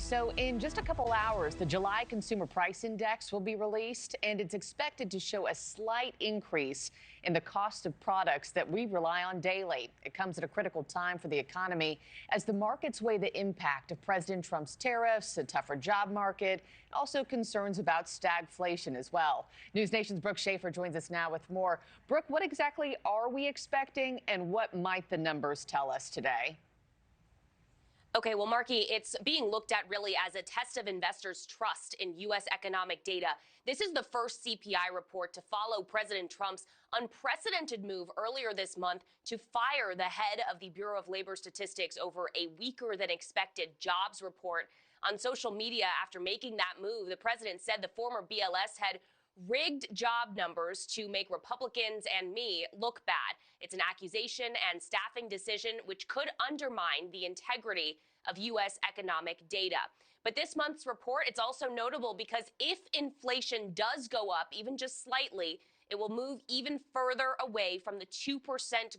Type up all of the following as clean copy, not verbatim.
So in just a couple hours, the July Consumer Price Index will be released, and it's expected to show a slight increase in the cost of products that we rely on daily. It comes at a critical time for the economy as the markets weigh the impact of President Trump's tariffs, a tougher job market, and also concerns about stagflation as well. NewsNation's Brooke Schaefer joins us now with more. Brooke, what exactly are we expecting, and what might the numbers tell us today? Okay, well, Markie, it's being looked at really as a test of investors' trust in U.S. economic data. This is the first CPI report to follow President Trump's unprecedented move earlier this month to fire the head of the Bureau of Labor Statistics over a weaker than expected jobs report. On social media, after making that move, the president said the former BLS had rigged job numbers to make Republicans and me look bad. It's an accusation and staffing decision which could undermine the integrity of U.S. economic data. But this month's report, it's also notable because if inflation does go up even just slightly, it will move even further away from the 2%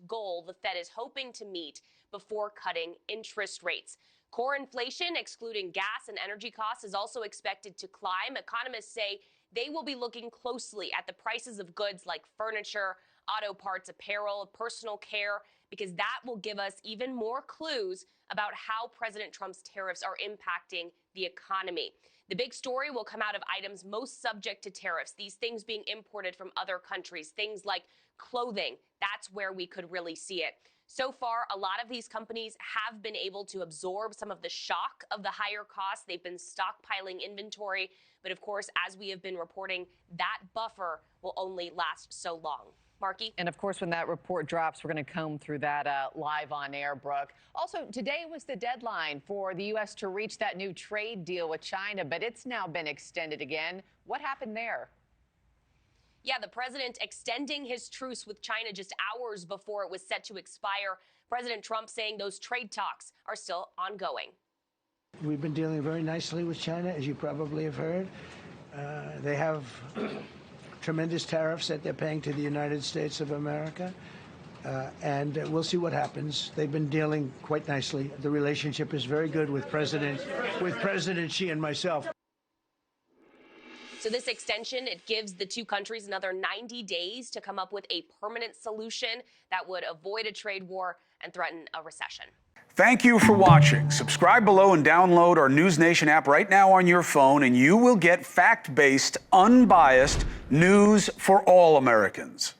goal the Fed is hoping to meet before cutting interest rates. Core inflation, excluding gas and energy costs, is also expected to climb. Economists say they will be looking closely at the prices of goods like furniture, auto parts, apparel, personal care, because that will give us even more clues about how President Trump's tariffs are impacting the economy. The big story will come out of items most subject to tariffs, these things being imported from other countries, things like clothing. That's where we could really see it. So far, a lot of these companies have been able to absorb some of the shock of the higher costs. They've been stockpiling inventory. But of course, as we have been reporting, that buffer will only last so long. Markie? And of course, when that report drops, we're going to comb through that live on air, Brooke. Also, today was the deadline for the U.S. to reach that new trade deal with China, but it's now been extended again. What happened there? Yeah, the president extending his truce with China just hours before it was set to expire. President Trump saying those trade talks are still ongoing. We've been dealing very nicely with China, as you probably have heard. They have tremendous tariffs that they're paying to the United States of America, and we'll see what happens. They've been dealing quite nicely. The relationship is very good with President Xi and myself. So this extension, it gives the two countries another 90 days to come up with a permanent solution that would avoid a trade war and threaten a recession. Thank you for watching. Subscribe below and download our NewsNation app right now on your phone, and you will get fact-based, unbiased news for all Americans.